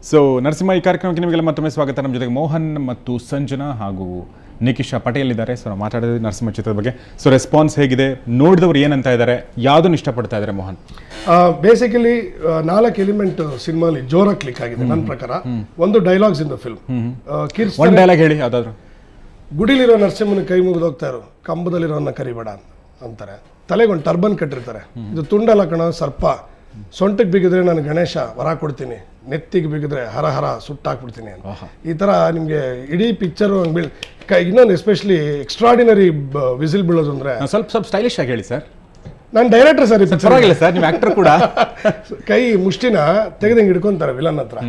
So Narasimha, ಈ ಕಾರ್ಯಕ್ರಮಕ್ಕೆ ನಿಮಗೆಲ್ಲ ಮತ್ತೊಮ್ಮೆ ಸ್ವಾಗತ. ನಮ್ಮ ಜೊತೆಗೆ ಮೋಹನ್ ಮತ್ತು ಸಂಜನಾ ಹಾಗೂ ನಿಕಿಶಾ ಪಟೇಲ್ ಇದ್ದಾರೆ. ಸೊ ನಾವು ಮಾತಾಡೋದು ನರಸಿಂಹ ಚಿತ್ರದ ಬಗ್ಗೆ. ಸೊ ರೆಸ್ಪಾನ್ಸ್ ಹೇಗಿದೆ, ನೋಡಿದವರು ಏನಂತ ಇದ್ದಾರೆ, ಯಾವುದನ್ನು ಇಷ್ಟಪಡ್ತಾ ಇದ್ದಾರೆ ಮೋಹನ್? ಬೇಸಿಕಲಿ 4 ಎಲಿಮೆಂಟ್ ಸಿನಿಮಾಲಿ ಜೋರಾಗಿ ಕ್ಲಿಕ್ ಆಗಿದೆ ನನ್ನ ಪ್ರಕಾರ. ಒಂದು ಡೈಲಾಗ್ಸ್ ಇನ್ ದ ಫಿಲ್ಮ್. ಒಂದು ಡೈಲಾಗ್ ಹೇಳಿ ಯಾವ್ದಾದ್ರು. ಗುಡಿಲಿರೋ ನರಸಿಂಹನ ಕೈ ಮುಗಿದು ಹೋಗ್ತಾ ಇರೋ, ಕಂಬದಲ್ಲಿರೋನ್ನ ಕರಿಬೇಡ ಅಂತಾರೆ. ತಲೆಗೊಂದು ಟರ್ಬನ್ ಕಟ್ಟಿರ್ತಾರೆ. ಇದು ತುಂಡಲ್ಲ ಕಣ ಸರ್ಪ, ಸೊಂಟಕ್ಕೆ ಬಿಗಿದ್ರೆ ನಾನು ಗಣೇಶ ವರ ಕೊಡ್ತೀನಿ, ನೆತ್ತಿಗೆ ಬಿಗಿದ್ರೆ ಹರ ಹರ ಸುಟ್ಟಾಕ್ಬಿಡ್ತೀನಿ ಅಂತ. ಈ ಥರ ನಿಮಗೆ ಇಡೀ ಪಿಕ್ಚರು ಹಂಗೆ ಇನ್ನೊಂದು ಎಸ್ಪೆಷಲಿ ಎಕ್ಸ್ಟ್ರಾಡಿನರಿ ವಿಸಿಲ್ ಬೀಳೋದು ಅಂದರೆ ಸ್ವಲ್ಪ ಸ್ಟೈಲಿಶ್ ಆಗಿ ಹೇಳಿ ಸರ್. ನಾನು ಡೈರೆಕ್ಟರ್ ಸರ್, ಪರವಾಗಿಲ್ಲ ಸರ್, ನೀವು ಆಕ್ಟರ್ ಕೂಡ. ಕೈ ಮುಷ್ಟಿನ ತೆಗೆದಂಗೆ ಹಿಡ್ಕೊಂತಾರೆ ವಿಲನ್ ಹತ್ರ.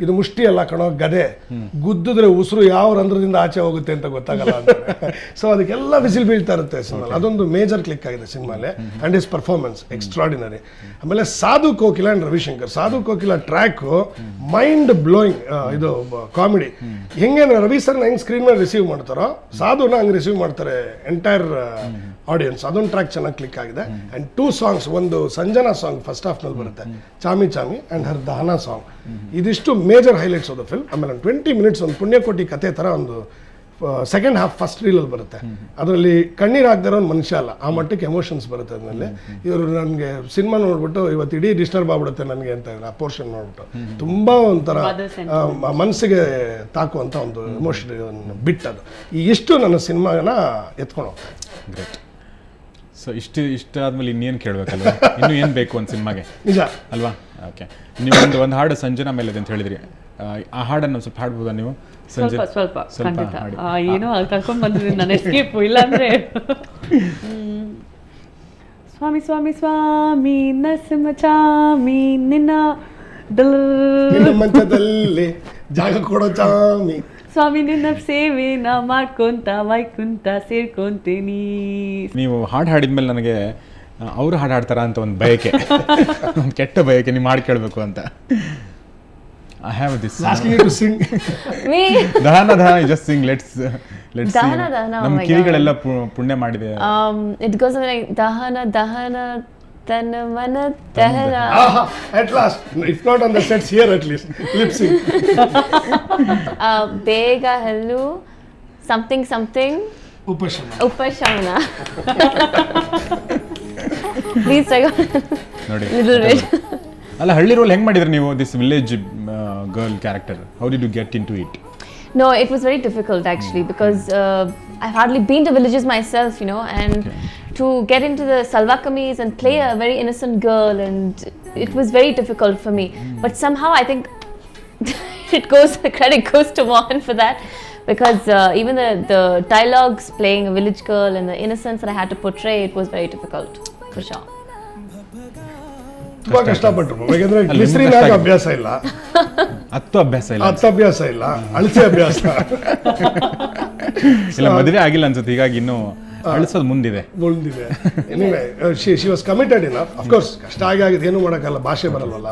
ಇದು ಮುಷ್ಟಿ ಅಲ್ಲ ಕಣೋ, ಗದೆ, ಗುದ್ದಿದ್ರೆ ಉಸಿರು ಯಾವ ರಂಧ್ರದಿಂದ ಆಚೆ ಹೋಗುತ್ತೆ ಅಂತ ಗೊತ್ತಾಗಲ್ಲ ಅಂತ. ಸೊ ಅದಕ್ಕೆಲ್ಲ ವಿಸಿಲ್ ಬೀಳ್ತಾ ಇರುತ್ತೆ ಸಿನಿಮಾ. ಅದೊಂದು ಮೇಜರ್ ಕ್ಲಿಕ್ ಆಗಿದೆ ಸಿನಿಮಾಲೆ. And his performance extraordinary. ಆಮೇಲೆ Sadhu Kokila and Ravishankar. Sadhu Kokila track mind blowing. ಇದು ಕಾಮಿಡಿ ಹೆಂಗೆ ಅಂದ್ರೆ ರವಿ ಸರ್ನ ಹೆಂಗೆ ಸ್ಕ್ರೀನ್ ಮೇಲೆ ರಿಸೀವ್ ಮಾಡ್ತಾರೋ ಸಾಧುನ ಹಂಗೆ ರಿಸೀವ್ ಮಾಡ್ತಾರೆ ಎಂಟೈರ್ ಆಡಿಯನ್ಸ್. ಅದೊಂದು ಟ್ರ್ಯಾಕ್ ಚೆನ್ನಾಗಿ ಕ್ಲಿಕ್ ಆಗಿದೆ. ಅಂಡ್ 2 ಸಾಂಗ್ಸ್, ಒಂದು ಸಂಜನಾ ಸಾಂಗ್ ಫಸ್ಟ್ ಹಾಫ್ ನಲ್ಲಿ ಬರುತ್ತೆ, ಚಾಮಿ ಚಾಮಿ, ಅಂಡ್ ಹರ್ ದಹನಾ ಸಾಂಗ್. ಇದಿಷ್ಟು major highlights of the film. ಆಮೇಲೆ 20 ಮಿನಿಟ್ಸ್ ಒಂದು ಪುಣ್ಯಕೋಟಿ ಕತೆ ತರ ಒಂದು ಸೆಕೆಂಡ್ ಹಾಫ್ ಫಸ್ಟ್ ರೀಲಲ್ಲಿ ಬರುತ್ತೆ. ಅದರಲ್ಲಿ ಕಣ್ಣೀರು ಹಾಕ್ದಿರೋ ಒಂದು ಮನುಷ್ಯ ಅಲ್ಲ, ಆ ಮಟ್ಟಕ್ಕೆ ಎಮೋಷನ್ಸ್ ಬರುತ್ತೆ ಅದರಲ್ಲಿ. ಇವರು ನನಗೆ ಸಿನಿಮಾ ನೋಡ್ಬಿಟ್ಟು ಇವತ್ತು ಇಡೀ ಡಿಸ್ಟರ್ಬ್ ಆಗ್ಬಿಡುತ್ತೆ ನನಗೆ ಅಂತ ಇದ್ದಾರೆ. ಆ ಪೋರ್ಷನ್ ನೋಡ್ಬಿಟ್ಟು ತುಂಬ ಒಂಥರ ಮನಸ್ಸಿಗೆ ತಾಕುವಂಥ ಒಂದು ಎಮೋಷನ್ ಬಿಟ್ ಅದು. ಈ ಎಷ್ಟು ನನ್ನ ಸಿನಿಮಾನ ಎತ್ಕೊಂಡು ಗ್ರೇಟ್. ಸೊ ಇಷ್ಟ ಆದ್ಮೇಲೆ ಇನ್ನೇನು ಕೇಳಬೇಕಲ್ವ, ಇನ್ನೂ ಏನು ಬೇಕು ಒಂದು ಸಿನಿಮಾಗೆ? ನಿಜ ಅಲ್ವಾ? ಓಕೆ, ನೀವು ಒಂದು ಹಾಡು ಸಂಜನಾ ಮೇಲೆ ಅಂತ ಹೇಳಿದ್ರಿ. ಆ ಹಾಡನ್ನು ಸ್ವಲ್ಪ ಹಾಡ್ಬೋದಾ ನೀವು? ಸ್ವಲ್ಪ ಏನೋ ಕರ್ಕೊಂಡ್ ಬಂದಿದ್ದೀನಿ ನಾನು, ಎಸ್ಕೇಪ್ ಇಲ್ಲ ಅಂದ್ರೆ. ಸ್ವಾಮಿ ಸ್ವಾಮಿ ಸ್ವಾಮಿ ನರಸಿಂಹ ಚಾಮಿ ನಿನ್ನ ಮಂಚದಲ್ಲಿ ಜಾಗ ಕೊಡೋ ಚಾಮಿ, ಸ್ವಾಮಿ ನಿನ್ನ ಸೇವೆನ ಮಾಡ್ಕೊಂತ ವೈಕುಂತ ಸೇರ್ಕೊಂತೀನಿ. ನೀವು ಹಾಡು ಹಾಡಿದ್ಮೇಲೆ ನನಗೆ ಅವರು ಹಾಡು ಹಾಡ್ತಾರ ಅಂತ ಒಂದು ಬಯಕೆ, ಒಂದು ಕೆಟ್ಟ ಬಯಕೆ, ನೀವು ಹಾಡು ಕೇಳಬೇಕು ಅಂತ. I have this. Asking you to sing. Me. Dahana just sing. Let's Dahana, sing. ನಮ್ಮ ಕಿವಿಗಳೆಲ್ಲ ಪುಣ್ಯ ಮಾಡಿದೆ. It goes like Dahana ತನ ಮನ ತಹನ. At last, if not on the sets here at least, lip sync. ಬೇಗ ಹಲ್ಲು something ಉಪಶಮನ. Please try. ನೋಡಿ. Little bit. ಅಲ್ಲ, ಹಳ್ಳಿ ರೋಲ್ ಹೆಂಗ್ ಮಾಡಿದ್ರಿ ನೀವು? This village girl character, how did you get into it? No, it was very difficult actually because I've hardly been to villages myself, you know, and to get into the Salvakamis and play a very innocent girl, and it was very difficult for me. But somehow I think the credit goes to Mohan for that, because even the dialogues playing a village girl and the innocence that I had to portray, it was very difficult for sure. ತುಂಬಾ ಕಷ್ಟಪಟ್ಟರು, ಯಾಕಂದ್ರೆ glycerine ಆಗ ಅಭ್ಯಾಸ ಇಲ್ಲ, ಹತ್ತು ಅಭ್ಯಾಸ ಇಲ್ಲ, ಅಳಸೆ ಅಭ್ಯಾಸ ಇಲ್ಲ, ಮದುವೆ ಆಗಿಲ್ಲ ಅನ್ಸುತ್ತೆ, ಹೀಗಾಗಿ ಇನ್ನು ಅಳಿಸೋದು ಮುಂದಿದೆ. Anyway she was committed enough. Of course ಕಷ್ಟ ಆಗಿದೆ, ಏನು ಮಾಡೋಕ್ಕಲ್ಲ, ಭಾಷೆ ಬರಲ್ವಲ್ಲ,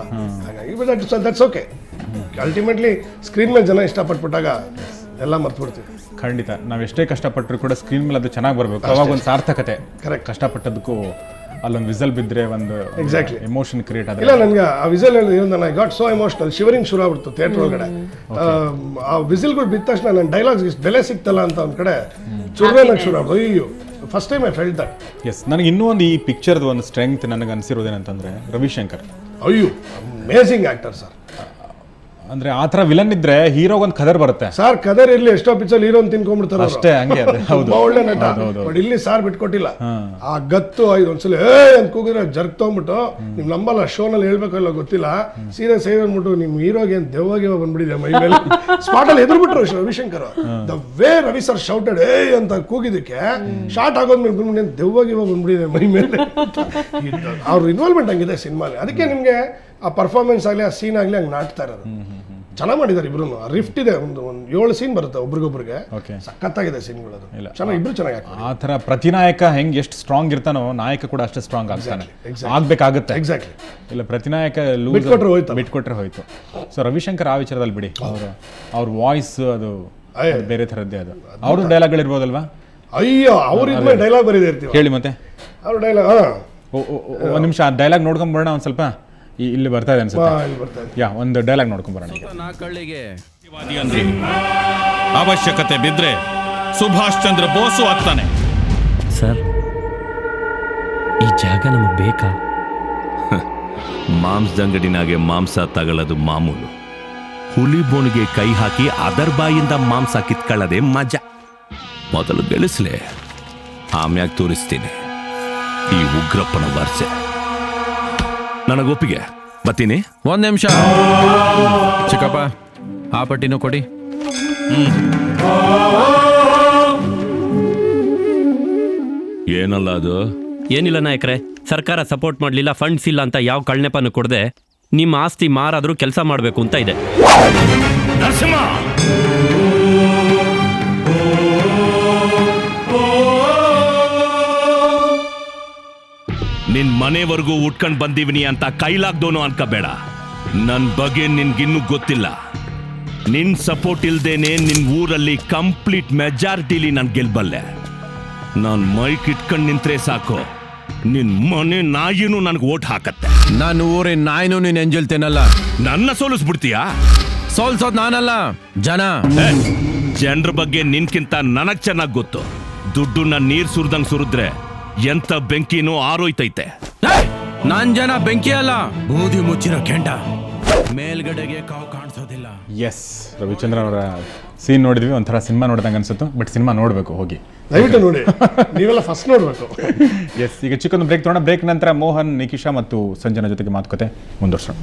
ಹಾಗಾಗಿ ದಟ್ಸ್ ಓಕೆ. ಅಲ್ಟಿಮೇಟ್ಲಿ ಸ್ಕ್ರೀನ್ ಮೇಲೆ ಜನ ಇಷ್ಟಪಟ್ಬಿಟ್ಟಾಗ ಎಲ್ಲ ಮರ್ತ್ಬಿಡ್ತೀವಿ. ಖಂಡಿತ, ನಾವು ಎಷ್ಟೇ ಕಷ್ಟಪಟ್ಟರು ಕೂಡ ಸ್ಕ್ರೀನ್ ಮೇಲೆ ಅದು ಚೆನ್ನಾಗಿ ಬರಬೇಕು, ಅವಾಗ ಒಂದು ಸಾರ್ಥಕತೆ. ಕರೆಕ್ಟ್. ಕಷ್ಟಪಟ್ಟದಕ್ಕೂ ಅಲ್ಲೊಂದು ವಿಸಲ್ ಬಿದ್ದರೆ ಒಂದು ಎಕ್ಸಾಕ್ಟ್ಲಿ ಎಮೋಷನ್ ಕ್ರಿಯೇಟ್ ಆದ್ರೆ. ಇಲ್ಲ, ನನಗೆ ಆ ವಿಸಲ್ ಹೇಳಿದ್ರೆ I got so emotional, shivering ಶುರು ಆಗ್ಬಿಡ್ತು ಥಿಯೇಟರ್ ಒಳಗಡೆ. ಆ ವಿಸಿಲ್ಗಳು ಬಿದ್ದ ತಕ್ಷಣ ನನ್ನ ಡೈಲಾಗ್ಸ್ ಇಷ್ಟು ಬೆಲೆ ಸಿಗ್ತಲ್ಲ ಅಂತ ಒಂದು ಕಡೆ ಚುರ್ರೇನಾಗ ಶುರು ಆಗ್ಬೋದು. ಅಯ್ಯೋ, first time I felt that. Yes, ನನಗೆ ಇನ್ನೂ ಒಂದು ಈ ಪಿಕ್ಚರ್ದು ಒಂದು ಸ್ಟ್ರೆಂಗ್ತ್ ನನಗೆ ಅನಿಸಿರೋದೇನಂತಂದ್ರೆ ರವಿಶಂಕರ್. ಅಯ್ಯೋ, ಅಮೇಝಿಂಗ್ ಆಕ್ಟರ್ ಸರ್. ಅಂದ್ರೆ ಆ ಥರ ವಿಲನ್ ಇದ್ರೆ ಹೀರೋಗೆ ಒಂದು ಕದರ್ ಬರುತ್ತೆ ಸರ್. ಕದರ್ ಇರ್ಲಿ, ಎಷ್ಟೋ ಪಿಕ್ಚರ್ ಹೀರೋನ್ ತಿನ್ಕೊಂಡ್ಬಿಡ್ತಾರೆ ಅಷ್ಟೇ, ಹಂಗೆ ಹೌದು, ಒಳ್ಳೆ ನಟ. ಬಟ್ ಇಲ್ಲಿ ಸಾರ್ ಬಿಟ್ಕೊಟ್ಟಿಲ್ಲ. ಆ ಗತ್ತು ಒಂದ್ಸಲ ಅಂತ ಕೂಗಿದ್ರೆ ಜರ್ಕ್ ತಗೊಂಡ್ಬಿಟ್ಟು, ನಿಮ್ ನಂಬಲ್ಲ, ಶೋನಲ್ಲಿ ಹೇಳ್ಬೇಕು ಇಲ್ಲ ಗೊತ್ತಿಲ್ಲ, ಸೀದಾ ಸೇವ್ ಅಂದ್ಬಿಟ್ಟು ನಿಮ್ ಹೀರೋಗೆ ದೆವ್ವಾಗಿ ಬಂದ್ಬಿಟ್ಟಿದೆ ಮೈ ಮೇಲೆ. ಸ್ಪಾಟ್ ಅಲ್ಲಿ ಎದುರ್ಬಿಟ್ರು Ravishankar. The way Ravi sir shouted ಅಂತ ಕೂಗಿದಕ್ಕೆ ಶಾರ್ಟ್ ಆಗೋದ್ಮೇಲೆ ಬಂದ್ಬಿಟ್ಟು ದೆವ್ವಾಗಿ ಬಂದ್ಬಿಟ್ಟಿದೆ ಮೈ ಮೇಲೆ. ಅವ್ರ ಇನ್ವಾಲ್ವ್ಮೆಂಟ್ ಹಂಗಿದೆ ಸಿನಿಮಾಲಿ. ಅದಕ್ಕೆ ನಿಮ್ಗೆ ಆ ಪರ್ಫಾರ್ಮೆನ್ಸ್ ಆಗಲಿ, ಆ ಸೀನ್ ಆಗಲಿ ಹಂಗೆ ನಾಟ್ತಾ ಇರೋದು. ಚೆನ್ನಾಗಿ ಮಾಡಿದ್ದಾರೆ ಇಬ್ರು. ರಿಫ್ಟ್ ಇದೆ, ಒಂದು 7 ಸೀನ್ ಬರುತ್ತೆ ಒಬ್ರಿಗೊಬ್ರಿಗೆ. ಸಖತ್ತಾಗಿದೆ ಸೀನ್ಗಳು, ಚೆನ್ನಾಗಿ ಇಬ್ರು ಚೆನ್ನಾಗಿ. ಆ ಥರ ಪ್ರತಿನಾಯಕ ಹೆಂಗೆ ಎಷ್ಟು ಸ್ಟ್ರಾಂಗ್ ಇರ್ತಾನೋ, ನಾಯಕ ಕೂಡ ಅಷ್ಟೇ ಸ್ಟ್ರಾಂಗ್ ಆಗ್ತಾನೆ, ಆಗ್ಬೇಕಾಗುತ್ತೆ. ಎಕ್ಸಾಕ್ಟ್ಲಿ. ಇಲ್ಲ, ಪ್ರತಿನಾಯಕ ಬಿಟ್ಕೊಟ್ರೆ ಹೋಯ್ತು. ಸೊ ರವಿಶಂಕರ್ ಆ ವಿಚಾರದಲ್ಲಿ ಬಿಡಿ, ಅವ್ರ ವಾಯ್ಸ್ ಅದು ಬೇರೆ ಥರದ್ದೇ. ಅದು ಅವ್ರ ಡೈಲಾಗ್ಗಳಿರ್ಬೋದಲ್ವಾ? ಅಯ್ಯೋ, ಅವ್ರ ಡೈಲಾಗ್ ಬರೀದೇ ಇರ್ತೀವಿ. ಹೇಳಿ ಮತ್ತೆ ಅವ್ರ ಡೈಲಾಗ್. ಒಂದು ನಿಮಿಷ ಡೈಲಾಗ್ ನೋಡ್ಕೊಂಡ್ಬೋಣ ಒಂದು ಸ್ವಲ್ಪ. ಇಲ್ಲಿ ಬರ್ತಾ ಇದೆ ಅನ್ಸುತ್ತೆ. ಇಲ್ಲಿ ಬರ್ತಾ ಇದೆ. ಯಾ ಒಂದು ಡೈಲಾಗ್ ನೋಡ್ಕೊಂಬರೋಣ ಈಗ. ನಾಲ್ಕಳ್ಳಿಗೆ ಅಂದ್ರಿ ಅವಶ್ಯಕತೆ ಬಿದ್ರೆ ಸುಭಾಷ್ ಚಂದ್ರ ಬೋಸು ಆಗ್ತಾನೆ. ಸರ್, ಈ ಜಾಗ ನಮಗೆ ಬೇಕಾ? ಮಾಂಸದಂಗಡಿನಾಗೆ ಮಾಂಸ ತಗೊಳ್ಳೋದು ಮಾಮೂಲು. ಹುಲಿ ಬೋನಿಗೆ ಕೈ ಹಾಕಿ ಅದರ ಬಾಯಿಂದ ಮಾಂಸ ಕಿತ್ಕೊಳ್ಳೋದೇ ಮಜಾ. ಮೊದಲು ಗಳಿಸ್ಲೆ, ಆಮ್ಯಾಗ ತೋರಿಸ್ತೀನಿ ಈ ಉಗ್ರಪ್ಪನ ವರ್ಸೆ. ನನಗೊಪ್ಪಿಗೆ ಬರ್ತೀನಿ. ಒಂದ್ ನಿಮಿಷ ಚಿಕ್ಕಪ್ಪ, ಆ ಪಟ್ಟಿನೂ ಕೊಡಿ. ಏನಲ್ಲ ಅದು? ಏನಿಲ್ಲ ನಾಯಕ್ರೆ, ಸರ್ಕಾರ ಸಪೋರ್ಟ್ ಮಾಡಲಿಲ್ಲ, ಫಂಡ್ಸ್ ಇಲ್ಲ ಅಂತ ಯಾವ ಕಳ್ನೆಪನ್ನು ಕೊಡದೆ ನಿಮ್ಮ ಆಸ್ತಿ ಮಾರಾದ್ರೂ ಕೆಲಸ ಮಾಡಬೇಕು ಅಂತ ಇದೆ. ನರಸಿಂಹ, ನಿನ್ ಮನೆವರೆಗೂ ಉಟ್ಕೊಂಡ್ ಬಂದಿವಿನಿ ಅಂತ ಕೈಲಾಗ್ದೋನು ಅನ್ಕಬೇಡ. ನನ್ ಬಗ್ಗೆ ನಿನ್ಗಿನ್ನೂ ಗೊತ್ತಿಲ್ಲ. ನಿನ್ ಸಪೋರ್ಟ್ ಇಲ್ದೇನೆ ನಿನ್ ಊರಲ್ಲಿ ಕಂಪ್ಲೀಟ್ ಮೆಜಾರಿಟಿಲಿ ನಾನ್ ಗೆಲ್ಬಲ್ಲೆ. ನಾನ್ ಮೈಕ್ ಇಟ್ಕೊಂಡ್ ನಿಂತ್ರೆ ಸಾಕು, ನಿನ್ ಮನೆ ನಾಯಿನೂ ನನ್ಗೆ ಓಟ್ ಹಾಕತ್ತೆ. ನಾನು ಊರಿನ ನಾಯಿನೂ ನೀನ್ ಎಂಜಲ್ತೇನಲ್ಲ. ನನ್ನ ಸೋಲಿಸ್ಬಿಡ್ತೀಯಾ? ಸೋಲ್ಸೋದ್ ನಾನಲ್ಲ, ಜನ. ಜನರ ಬಗ್ಗೆ ನಿನ್ಕಿಂತ ನನಗ್ ಚೆನ್ನಾಗ್ ಗೊತ್ತು. ದುಡ್ಡನ್ನ ನೀರ್ ಸುರಿದಂಗ್ ಸುರಿದ್ರೆ ಎಂತ ಬೆಂಕಿನೂ ಆರೋಯ್ತೈತೆ. ನಾನ್ ಜನ ಬೆಂಕಿ ಅಲ್ಲ, ಬೂದಿ ಮುಚ್ಚಿರೋ ಕೆಂಡ. ಮೇಲ್ಗಡೆಗೆ ಕಾವು ಕಾಣಿಸೋದಿಲ್ಲ. ಎಸ್, ರವಿಚಂದ್ರನ್ ಅವರ ಸೀನ್ ನೋಡಿದ್ವಿ, ಒಂಥರ ಸಿನಿಮಾ ನೋಡಿದಂಗೆ ಅನ್ಸುತ್ತೆ. ಬಟ್ ಸಿನಿಮಾ ನೋಡಬೇಕು ಹೋಗಿ, ದಯವಿಟ್ಟು ನೋಡಿ, ನೀವೆಲ್ಲ ಫಸ್ಟ್ ನೋಡ್ಬೇಕು. ಎಸ್, ಈಗ ಚಿಕ್ಕೊಂದು ಬ್ರೇಕ್ ತೊಗೊಳ್ಳೋಣ. ಬ್ರೇಕ್ ನಂತರ ಮೋಹನ್, ನಿಕಿಶಾ ಮತ್ತು ಸಂಜನಾ ಜೊತೆಗೆ ಮಾತುಕತೆ ಮುಂದುವರ್ಸೋಣ.